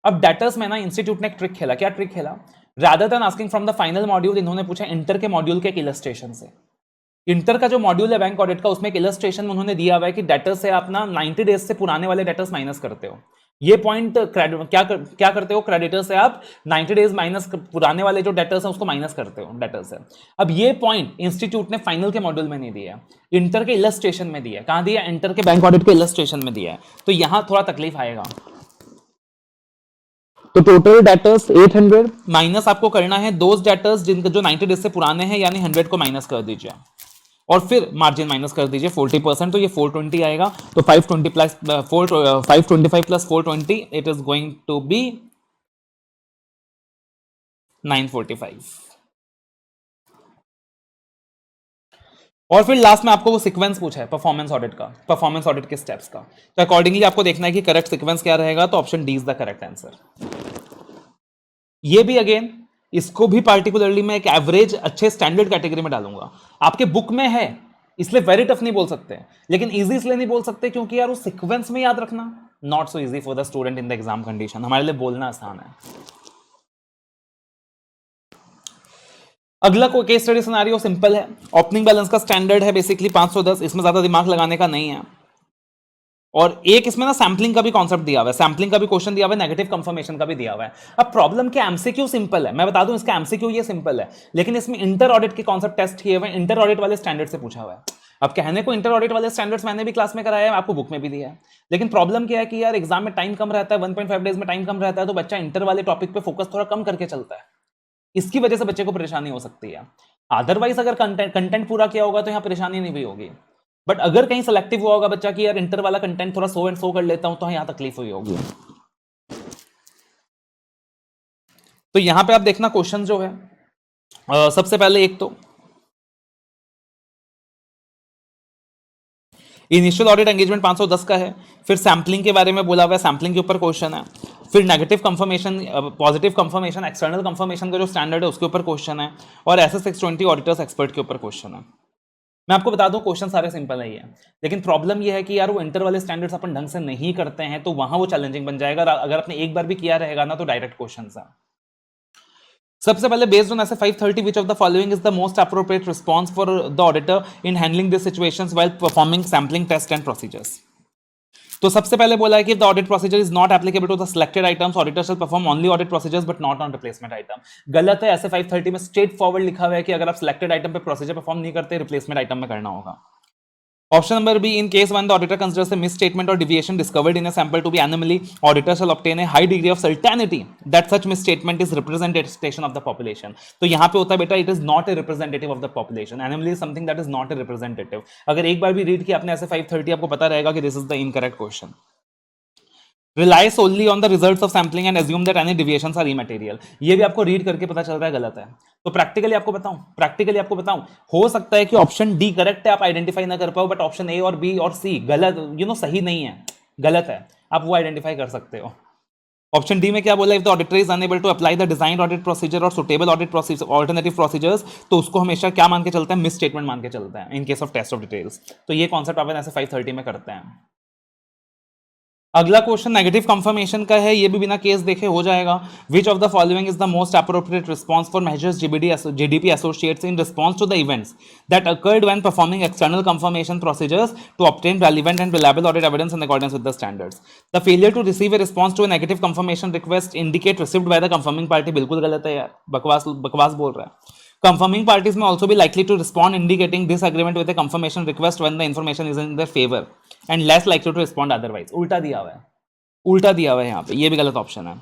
अब डेटर्स में ना इंस्टीट्यूट ने एक ट्रिक खेला. क्या ट्रिक खेला? Rather than asking from the final module इन्होंने पूछा इंटर के मॉड्यूल के इलस्ट्रेशन से. इंटर का जो मॉड्यूल है बैंक ऑडिट का उसमें एक इलस्ट्रेशन में उन्होंने दिया हुआ है कि डेटर्स से आप ना 90 डेज से पुराने वाले डेटर्स माइनस करते हो. ये पॉइंट क्या करते हो, क्रेडिटर से आप 90 डेज माइनस पुराने वाले जो डेटर्स हैं उसको माइनस करते हो डेटर से. अब ये पॉइंट इंस्टीट्यूट ने फाइनल के मॉड्यूल में नहीं दिया, इंटर के इलस्ट्रेशन में दिया. कहां दिया? इंटर के बैंक ऑडिट के इलस्ट्रेशन में दिया है. तो यहां थोड़ा तकलीफ आएगा. तो टोटल डेटर्स 800 माइनस आपको करना है दोज डेटर्स जिनके जो 90 डेज से पुराने हैं, यानी 100 को माइनस कर दीजिए और फिर मार्जिन माइनस कर दीजिए 40%, तो ये 420 आएगा. तो 520 plus 525 plus 420 it is going to be 945. और फिर लास्ट में आपको वो सीक्वेंस पूछा है परफॉर्मेंस ऑडिट का, परफॉर्मेंस ऑडिट के स्टेप्स का. तो अकॉर्डिंगली आपको देखना है कि करेक्ट सीक्वेंस क्या रहेगा. तो option D is the correct answer. ये भी अगेन इसको भी पार्टिकुलरली मैं एक एवरेज अच्छे स्टैंडर्ड कैटेगरी में डालूंगा. आपके बुक में है इसलिए वेरी टफ नहीं बोल सकते, लेकिन इजी इसलिए नहीं बोल सकते क्योंकि यार उस सीक्वेंस में याद रखना not so easy for the student in the exam condition. हमारे लिए बोलना आसान है. अगला कोई केस स्टडी सिनेरियो सिंपल है. ओपनिंग बैलेंस का स्टैंडर्ड है बेसिकली 510, इसमें ज्यादा दिमाग लगाने का नहीं है. और एक इसमें ना सैम्पलिंग का भी कॉन्सेप्ट दिया हुआ है, सैम्पलिंग का भी क्वेश्चन दिया हुआ है, नेगेटिव कंफर्मेशन का भी दिया हुआ है. अब प्रॉब्लम के एमसीक्यू सिंपल है, मैं बता दूं इसका एमसीक्यू ये सिंपल है, लेकिन इसमें इंटर ऑडिट के कॉन्सेप्ट टेस्ट किए हुए, इंटर ऑडिट वाले स्टैंडर्ड से पूछा हुआ है. अब कहने को इंटर ऑडिट वाले स्टैंडर्ड्स मैंने भी क्लास में कराया है, आपको बुक में भी दिया है, लेकिन प्रॉब्लम क्या है कि यार एग्जाम में टाइम कम रहता है, 1.5 डेज में टाइम कम रहता है, तो बच्चा इंटर वाले टॉपिक पे फोकस थोड़ा कम करके चलता है. इसकी वजह से बच्चे को परेशानी हो सकती है. अदरवाइज अगर कंटेंट पूरा किया होगा तो यहाँ परेशानी नहीं भी होगी. बट अगर कहीं सेलेक्टिव हुआ होगा बच्चा कि यार इंटर वाला कंटेंट थोड़ा सो एंड सो कर लेता हूं, तो यहां तकलीफ हुई होगी. तो यहां पे आप देखना क्वेश्चन जो है सबसे पहले एक तो इनिशियल ऑडिट एंगेजमेंट 510 का है, फिर सैम्पलिंग के बारे में बोला हुआ है, सैम्पलिंग के ऊपर क्वेश्चन है, फिर negative confirmation, positive confirmation, external confirmation का जो स्टैंडर्ड है उसके ऊपर क्वेश्चन है, और SS 620 ऑडिटर्स एक्सपर्ट के ऊपर क्वेश्चन है. मैं आपको बता दूं क्वेश्चन सारे सिंपल है, लेकिन प्रॉब्लम ये है कि यार वो इंटर वाले स्टैंडर्ड्स अपन ढंग से नहीं करते हैं, तो वहां वो चैलेंजिंग बन जाएगा. अगर आपने एक बार भी किया रहेगा ना तो डायरेक्ट क्वेश्चन है. सबसे पहले बेस्ड ऑन ऐसे 530 which of the following is the most appropriate response for the auditor in handling this situations while performing sampling test and procedures. तो सबसे पहले बोला है कि the audit procedure is not applicable to the selected items, auditor shall perform only audit procedures but not on replacement item. गलत है. ऐसे 530 में स्ट्रेट फॉरवर्ड लिखा हुआ है कि अगर आप सिलेक्टेड आइटम पे प्रोसीजर परफॉर्म नहीं करते, रिप्लेसमेंट आइटम में करना होगा. Option number B, in case when the auditor considers a misstatement or deviation discovered in a sample to be anomaly, auditor shall obtain a high degree of certainty that such misstatement is representation of the population. तो यहाँ पे होता है बेटा, it is not a representative of the population. Anomaly is something that is not a representative. अगर एक बार भी रीड किया आपने ऐसे 530, आपको पता रहेगा कि this is the incorrect question. Rely solely on the results of sampling and assume that any deviations are immaterial. ये भी आपको रीड करके पता चल रहा है गलत है. तो प्रैक्टिकली आपको बताऊं, हो सकता है कि ऑप्शन डी करेक्ट है, आप आइडेंटिफाई ना कर पाओ, बट ऑप्शन ए और बी और सी गलत, सही नहीं है, गलत है, आप वो आइडेंटिफाई कर सकते हो. ऑप्शन डी में क्या बोला, if the auditor is unable to apply the design audit procedure और suitable audit procedure alternative procedures, तो उसको हमेशा क्या मान के चलता है, मिस स्टेटमेंट मान के चलता है in case of test of details. तो ये कॉन्सेप्ट अपन ऐसे 530 में करते हैं. अगला क्वेश्चन नेगेटिव कंफर्मेशन का है, ये भी बिना केस देखे हो जाएगा. Which of the following is the most appropriate response for majors GDP associates in response to the events that occurred when performing external confirmation procedures to obtain relevant and reliable audit evidence in accordance with the standards. The failure to receive a response to a negative confirmation request indicate received by the confirming party. बिल्कुल गलत है यार, बकवास बोल रहा है. Confirming parties may also be likely to respond indicating disagreement with a confirmation request when the information is in their favor and less likely to respond otherwise. उल्टा दिया हुआ है यहाँ पे, ये भी गलत ऑप्शन है.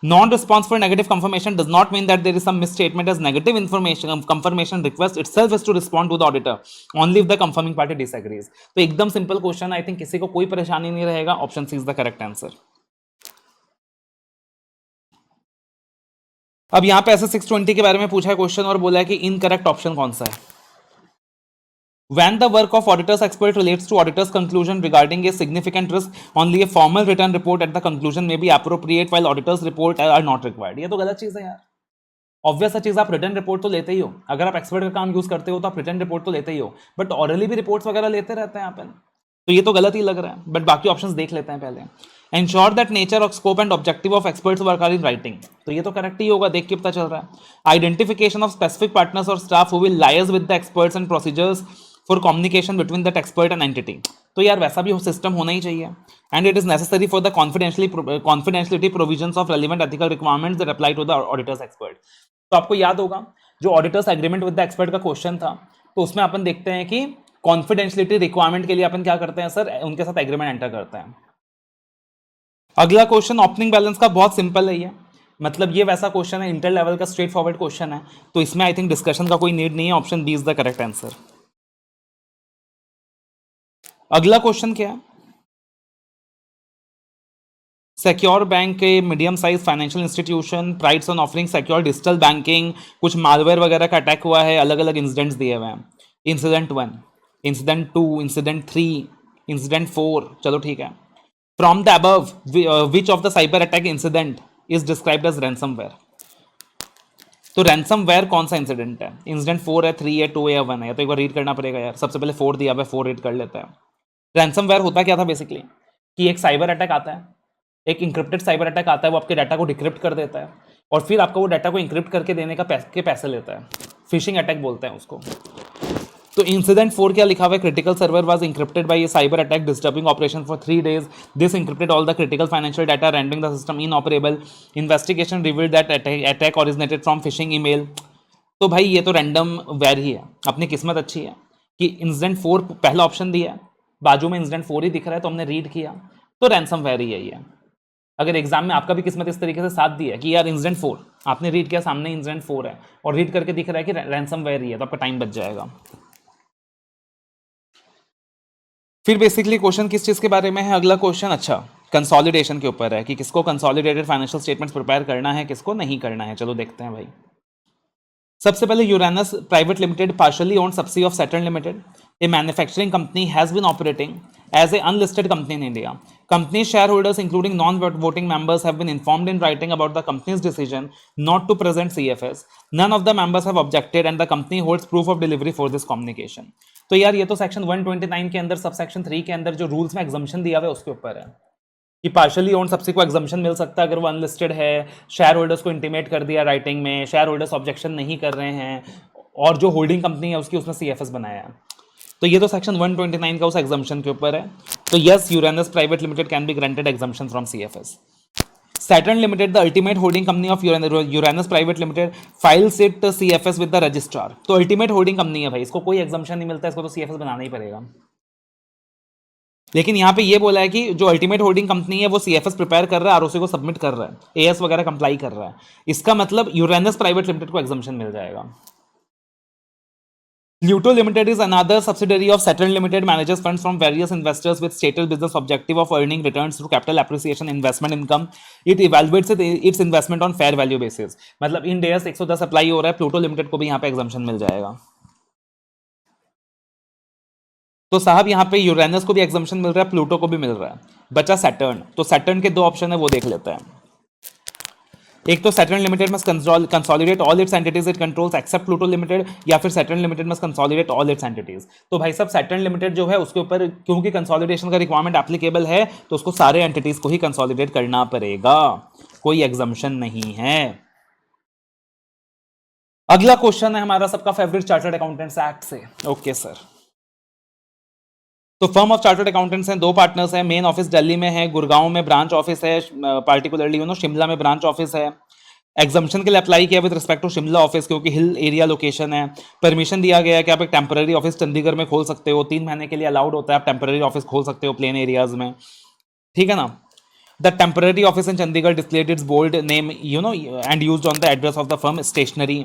Non-response for negative confirmation does not mean that there is some misstatement as negative information. Confirmation request itself is to respond to the auditor only if the confirming party disagrees. तो एकदम सिंपल क्वेश्चन, आई थिंक किसी को कोई परेशानी नहीं रहेगा. Option C is the correct answer. अब यहां पे ऐसे 620 के बारे में पूछा है क्वेश्चन और बोला है कि इनकरेक्ट ऑप्शन कौन सा है. When the work of auditors expert relates to auditor's conclusion regarding a significant risk, only a formal written report at the conclusion may be appropriate while auditor's report are not required. ये तो गलत चीज है यार. ऑब्वियस चीज, आप रिटर्न रिपोर्ट तो लेते ही हो. अगर आप एक्सपर्ट का काम यूज करते हो तो आप रिटर्न रिपोर्ट तो लेते ही हो, बट ऑरली भी रिपोर्ट्स वगैरह लेते रहते हैं अपन. तो ये तो गलत ही लग रहा है, बट बाकी ऑप्शंस देख लेते हैं पहले. Ensure that nature of scope and objective of experts work are in writing. तो ये तो करेक्ट ही होगा, देख के पता चल रहा है. Identification of specific partners or staff who will liaise with the experts and procedures for communication between that expert and entity. तो यार वैसा भी सिस्टम होना ही चाहिए. And it is necessary for the confidentiality provisions of relevant ethical requirements that apply to the auditor's expert. तो आपको याद होगा जो auditors agreement with the expert का क्वेश्चन था, तो उसमें अपन देखते हैं कि कॉन्फिडेंशियलिटी रिक्वायरमेंट के लिए अपन क्या करते हैं सर, उनके साथ एग्रीमेंट एंटर करते हैं. अगला क्वेश्चन ओपनिंग बैलेंस का, बहुत सिंपल है ये. मतलब ये वैसा क्वेश्चन है, इंटर लेवल का स्ट्रेट फॉरवर्ड क्वेश्चन है, तो इसमें आई थिंक डिस्कशन का कोई नीड नहीं है. Option B is the correct answer. अगला क्वेश्चन क्या है, सिक्योर बैंक के medium size financial institution prides on offering secure digital banking, कुछ मालवेयर वगैरह का अटैक हुआ है, अलग अलग इंसिडेंट्स दिए हुए हैं. इंसिडेंट 1, इंसिडेंट 2, इंसिडेंट 3, इंसिडेंट 4, चलो ठीक है. From the above, which of the cyber attack incident is described as ransomware? तो ransomware कौन सा इंसिडेंट है? इंसिडेंट 4 है, 3 है, 2 है या 1 है? तो एक बार रीड करना पड़ेगा यार. सबसे पहले 4 दिया हुआ है, 4 रीड कर लेते हैं. ransomware होता क्या था बेसिकली, कि एक साइबर अटैक आता है, एक इंक्रिप्टेड साइबर अटैक आता है, वो आपके डाटा को डिक्रिप्ट कर देता है और फिर आपको वो डाटा को इंक्रिप्ट करके देने का पैसे लेता है. फिशिंग अटैक बोलते हैं उसको. तो इंसिडेंट 4 क्या लिखा हुआ है, critical server was encrypted by a cyber attack disturbing operation for 3 days. This encrypted all the critical financial data rendering the system inoperable. Investigation revealed that attack originated from phishing email. तो भाई ये तो रैंडम वेयर ही है. अपनी किस्मत अच्छी है कि इंसिडेंट 4 पहला ऑप्शन दिया है, बाजू में इंसिडेंट 4 ही दिख रहा है, तो हमने रीड किया, तो रैंसम वेयर ही है ये. अगर एग्जाम में आपका भी किस्मत इस तरीके से साथ दी है कि यार इंसिडेंट 4 आपने रीड किया, सामने इंसिडेंट 4 है और रीड करके दिख रहा है कि रैंसम वेयर ही है, तो आपका टाइम बच जाएगा. फिर बेसिकली क्वेश्चन किस चीज़ के बारे में है अगला क्वेश्चन, अच्छा कंसोलिडेशन के ऊपर है कि किसको कंसोलिडेटेड फाइनेंशियल स्टेटमेंट्स प्रिपेयर करना है, किसको नहीं करना है. चलो देखते हैं भाई. सबसे पहले Uranus Private Limited partially owned subsidy of Saturn Limited, a manufacturing company has been operating as a unlisted company in India. Company shareholders, including non-voting members, have been informed in writing about the company's decision not to present CFS. None of the members have objected and the company holds proof of delivery for this communication. तो यार ये तो सेक्शन 129 के अंदर सब सेक्शन 3 के अंदर जो रूल्स में एग्जम्पशन दिया हुआ है उसके ऊपर है कि पार्शियली ओन सब्सिडी को एग्जम्पशन मिल सकता है अगर वो अनलिस्टेड है, शेयर होल्डर्स को इंटीमेट कर दिया राइटिंग में, शेयर होल्डर्स ऑब्जेक्शन नहीं कर रहे हैं और जो होल्डिंग कंपनी है उसकी उसने CFS बनाया है. तो ये तो सेक्शन 129 का उस एग्जम्पशन के ऊपर है. तो yes, Uranus Private limited can be granted exemption from CFS. Saturn Limited, the ultimate holding company of Uranus Private Limited, files it CFS with the registrar. तो अल्टीमेट होल्डिंग कंपनी है भाई, इसको कोई एग्जम्पशन नहीं मिलता, इसको तो CFS बनाना ही पड़ेगा. लेकिन यहाँ पे ये बोला है कि जो अल्टीमेट होल्डिंग कंपनी है वो सीएफएस प्रिपेयर कर रहा है, आरओसी को सबमिट कर रहा है, एएस वगैरह कंप्लाई कर रहा है, इसका मतलब यूरेनस प्राइवेट लिमिटेड को एग्जम्पशन मिल जाएगा। Pluto Limited is another subsidiary of Saturn Limited, manages funds from various investors with stated business objective of earning returns through capital appreciation, investment income. It evaluates its investment on fair value basis. मतलब इन डेज 110 अप्लाई हो रहा है, प्लूटो लिमिटेड को भी यहाँ पे एग्जम्पशन मिल जाएगा। तो साहब यहाँ पे यूरेनस को भी एग्जम्पशन मिल रहा है, प्लूटो को भी मिल रहा है, बचा सैटर्न। तो सैटर्न के दो ऑप्शन है, वो देख लेते हैं। एक तो Saturn Limited must consolidate all its entities it controls except Pluto Limited, या फिर Saturn Limited must consolidate all its entities. तो भाई साहब सैटर्न लिमिटेड जो है उसके ऊपर क्योंकि कंसोलिडेशन का रिक्वायरमेंट एप्लीकेबल है, तो उसको सारे एंटिटीज को ही कंसोलिडेट करना पड़ेगा, कोई एग्जम्पशन नहीं है। अगला क्वेश्चन है हमारा सबका फेवरेट, चार्टर्ड अकाउंटेंट्स एक्ट से। ओके सर, तो फर्म ऑफ चार्टर्ड अकाउंटेंट्स हैं, दो पार्टनर्स हैं, मेन ऑफिस दिल्ली में है, गुड़गांव में ब्रांच ऑफिस है, पार्टिकुलरली शिमला में ब्रांच ऑफिस है। एग्जम्पशन के लिए अप्लाई किया with respect to Shimla office, क्योंकि हिल एरिया लोकेशन है। परमिशन दिया गया है कि आप एक टेम्पररी ऑफिस चंडीगढ़ में खोल सकते हो, 3 महीने के लिए अलाउड होता है, आप टेम्पररी ऑफिस खोल सकते हो प्लेन एरियाज में, ठीक है ना। The temporary office in Chandigarh displayed its bold name and used on the address of the firm. Stationery,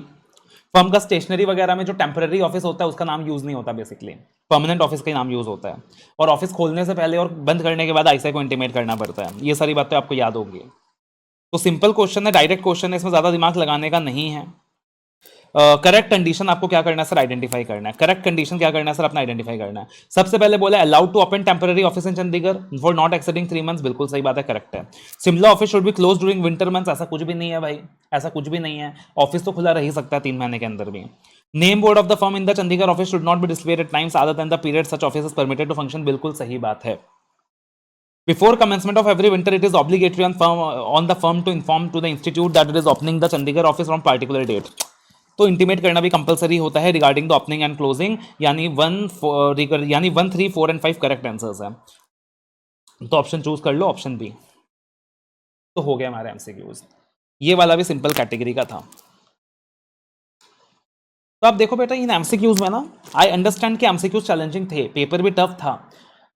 firm का स्टेशनरी वगैरह में जो टेम्पररी ऑफिस होता है उसका नाम यूज नहीं होता, बेसिकली परमानेंट ऑफिस का नाम यूज होता है। और ऑफिस खोलने से पहले और बंद करने के बाद आईसीआई को इंटीमेट करना पड़ता है। ये सारी बातें आपको याद होंगी। तो सिंपल क्वेश्चन है, डायरेक्ट क्वेश्चन है, इसमें ज्यादा दिमाग लगाने का नहीं है। करेक्ट कंडीशन आपको क्या करना है सर, आइडेंटिफाई करना है। करेक्ट कंडीशन क्या करना है सर, अपना आइडेंटिफाई करना है। सबसे पहले बोला allowed to open temporary office in Chandigarh for not exceeding 3 months, बिल्कुल सही बात है, करेक्ट है। Shimla office should be close during winter months, ऐसा कुछ भी नहीं है भाई, ऐसा कुछ भी नहीं है, ऑफिस तो खुला रह ही सकता है 3 महीने के अंदर भी। Name board of the firm in the Chandigarh office should not be displayed at times other than the period such office is permitted to function, बिल्कुल सही बात है। Before commencement of every winter, it is obligatory on the firm to inform to the institute that it is opening the Chandigarh office from particular date. तो इंटीमेट करना भी कंपलसरी होता है regarding the opening and closing, यानी 1, 3, 4 एंड 5 करेक्ट आंसर्स हैं। तो ऑप्शन चूज कर लो, ऑप्शन बी। तो हो गया हमारे एमसीक्यूज। ये वाला भी सिंपल कैटेगरी का था। तो आप देखो बेटा इन एमसीक्यूज में ना, आई अंडरस्टैंड कि एमसीक्यूज चैलेंजिंग थे, पेपर भी टफ था,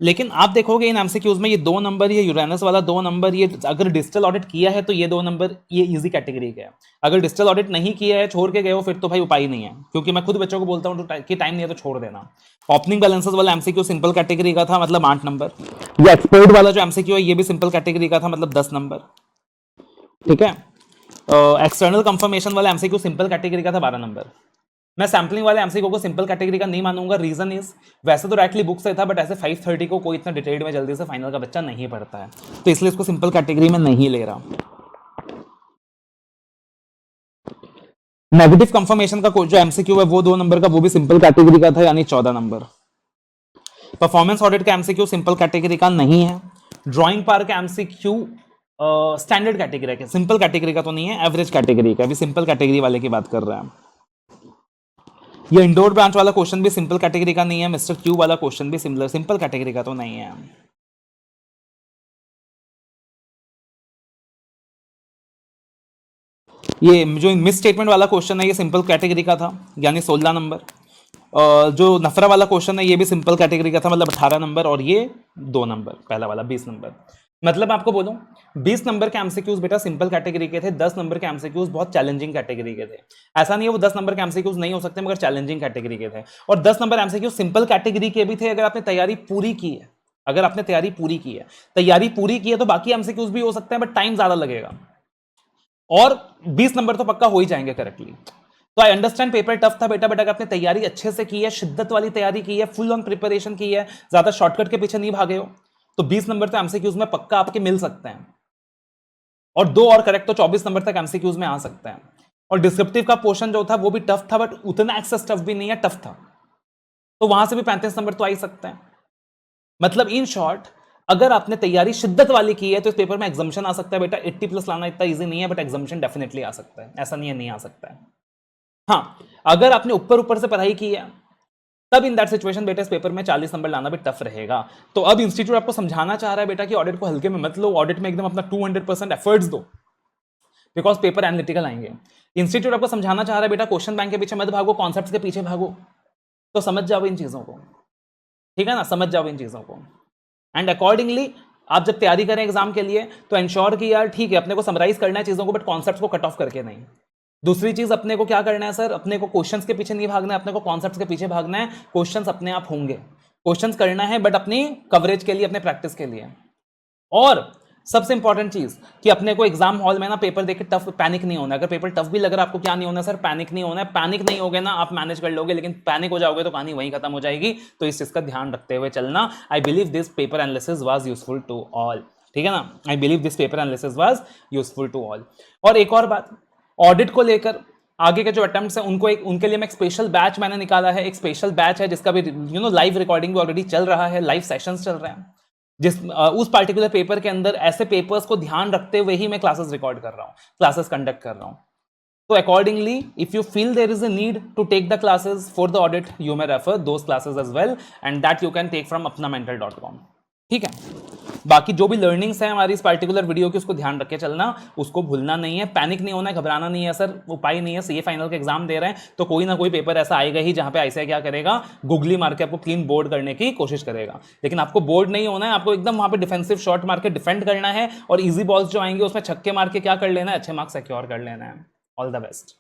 लेकिन आप देखोगे इन एमसीक्यूज में ये 2 नंबर, ये यूरेनस वाला 2 नंबर, ये अगर डिजिटल ऑडिट किया है तो ये 2 नंबर ये इजी कैटेगरी का है। अगर डिजिटल ऑडिट नहीं किया है, छोड़ के गए हो, फिर तो भाई उपाय ही नहीं है, क्योंकि मैं खुद बच्चों को बोलता हूँ कि टाइम नहीं है तो छोड़ देना। ओपनिंग बैलेंसेस वाला एमसीक्यू सिंपल कैटेगरी का था, मतलब 8 नंबर। ये एक्सपोर्ट वाला जो एमसीक्यू है ये भी सिंपल कैटेगरी का था, मतलब 10 नंबर, ठीक है। एक्सटर्नल कंफर्मेशन वाला एमसीक्यू सिंपल कैटेगरी का था, 12 नंबर। मैं सैम्पलिंग वाले एमसीक्यू को सिंपल कैटेगरी का नहीं मानूंगा, रीजन इज वैसे तो डायरेक्टली बुक से था, बट ऐसे 530 को कोई इतना डिटेल्ड में जल्दी से फाइनल का बच्चा नहीं पढ़ता है, तो इसलिए इसको सिंपल कैटेगरी में नहीं ले रहा। नेगेटिव कंफर्मेशन का जो एमसीक्यू है वो 2 नंबर का, वो भी सिंपल कैटेगरी का था, यानी 14 नंबर। परफॉर्मेंस ऑडिट का एमसीक्यू सिंपल कैटेगरी का नहीं है। ड्राइंग पार का एमसीक्यू स्टैंडर्ड कैटेगरी का, सिंपल कैटेगरी का तो नहीं है, एवरेज कैटेगरी का, अभी सिंपल कैटेगरी वाले की बात कर रहे हैं। ये इंडोर ब्रांच वाला क्वेश्चन भी सिंपल कैटेगरी का नहीं है, मिस्टर क्यू वाला क्वेश्चन भी सिंपल कैटेगरी का तो नहीं है। ये जो मिस स्टेटमेंट वाला क्वेश्चन है ये सिंपल कैटेगरी का था, यानी 16 नंबर। जो नफरा वाला क्वेश्चन है ये भी सिंपल कैटेगरी का था, मतलब 18 नंबर, और ये 2 नंबर, पहला वाला 20 नंबर। मतलब आपको बोलूं 20 नंबर के एमसीक्यूज बेटा सिंपल कैटेगरी के थे, 10 नंबर के एमसीक्यूज बहुत चैलेंजिंग कैटेगरी के थे। ऐसा नहीं है वो 10 नंबर के एमसीक्यूज नहीं हो सकते, मगर चैलेंजिंग कैटेगरी के थे। और 10 नंबर एमसीक्यूज सिंपल कैटेगरी के भी थे अगर आपने तैयारी पूरी की है, अगर आपने तैयारी पूरी की है, तैयारी पूरी की है तो बाकी एमसीक्यूज भी हो सकते हैं, बट टाइम ज्यादा लगेगा, और 20 नंबर तो पक्का हो ही जाएंगे करेक्टली। तो आई अंडरस्टैंड पेपर टफ था बेटा, बट अगर आपने तैयारी अच्छे से की है, शिद्दत वाली तैयारी की है, फुल ऑन प्रिपरेशन की है, ज्यादा शॉर्टकट के पीछे नहीं भागे हो, तो 20 नंबर तो एमसीक्यूज में पक्का आपके मिल सकते हैं, और 2 और करेक्ट तो 24 नंबर तक एमसीक्यूज में आ सकते हैं। और डिस्क्रिप्टिव का पोर्शन जो था वो भी टफ था, बट उतना एक्सेस टफ भी नहीं है, टफ था, तो वहां से भी 35 नंबर तो आ ही सकते हैं। मतलब इन शॉर्ट अगर आपने तैयारी शिद्दत वाली की है तो इस पेपर में एग्जाम्शन आ सकता है बेटा। 80+ लाना इतना इजी नहीं है, बट एग्जाम्शन डेफिनेटली आ सकता है, ऐसा नहीं है नहीं आ सकता है। हाँ, अगर आपने ऊपर ऊपर से पढ़ाई की है तब इन दैट सिचुएशन बेटा इस पेपर में 40 नंबर लाना भी टफ रहेगा। तो अब इंस्टीट्यूट आपको समझाना चाह रहा है बेटा कि ऑडिट को हल्के में मत लो, ऑडिट में एकदम अपना 200% एफर्ट्स दो, बिकॉज पेपर एनालिटिकल आएंगे। इंस्टीट्यूट आपको समझाना चाह रहा है बेटा क्वेश्चन बैंक के पीछे मत भागो, कॉन्सेप्ट्स के पीछे भागो। तो समझ जाओ इन चीजों को, ठीक है ना, समझ जाओ इन चीजों को। एंड अकॉर्डिंगली आप जब तैयारी करें एग्जाम के लिए तो इंश्योर कि यार ठीक है अपने को समराइज करना है चीजों को, बट कॉन्सेप्ट्स को कट ऑफ करके नहीं। दूसरी चीज अपने को क्या करना है सर, अपने को क्वेश्चंस के पीछे नहीं भागना है, अपने को कॉन्सेप्ट्स के पीछे भागना है। क्वेश्चंस अपने आप होंगे, क्वेश्चंस करना है बट अपनी कवरेज के लिए, अपने प्रैक्टिस के लिए। और सबसे इंपॉर्टेंट चीज कि अपने को एग्जाम हॉल में ना पेपर देके टफ पैनिक नहीं होना है। अगर पेपर टफ भी लग रहा है आपको, क्या नहीं होना सर, पैनिक नहीं होना है। पैनिक नहीं होगे ना आप मैनेज कर लोगे, लेकिन पैनिक हो जाओगे तो कहानी वहीं खत्म हो जाएगी। तो इस चीज का ध्यान रखते हुए चलना। I believe this paper analysis was useful to all, ठीक है ना। I believe this paper analysis was useful to all. और एक और बात, ऑडिट को लेकर आगे के जो अटेम्प्ट्स हैं उनको उनके लिए मैं एक स्पेशल बैच मैंने निकाला है। एक स्पेशल बैच है जिसका भी लाइव रिकॉर्डिंग भी ऑलरेडी चल रहा है, लाइव सेशंस चल रहे हैं, जिस उस पार्टिकुलर पेपर के अंदर ऐसे पेपर्स को ध्यान रखते हुए ही मैं क्लासेस रिकॉर्ड कर रहा हूं, क्लासेस कंडक्ट कर रहा हूं। तो accordingly if you feel there is a need to take the classes for the audit, you may refer those classes as well, and that you can take from apnamental.com, ठीक है। बाकी जो भी लर्निंग्स हैं हमारी इस पार्टिकुलर वीडियो की, उसको ध्यान रख के चलना, उसको भूलना नहीं है, पैनिक नहीं होना है, घबराना नहीं है सर। उपाय नहीं है, सीए फाइनल के एग्जाम दे रहे हैं तो कोई ना कोई पेपर ऐसा आएगा ही जहां पे ऐसा क्या करेगा, गुगली मार के आपको क्लीन बोर्ड करने की कोशिश करेगा। लेकिन आपको बोर्ड नहीं होना है, आपको एकदम वहां पे डिफेंसिव शॉट मार के डिफेंड करना है, और इजी बॉल्स जो आएंगे उसमें छक्के मार के क्या कर लेना है, अच्छे मार्क्स सिक्योर कर लेना है। All the best.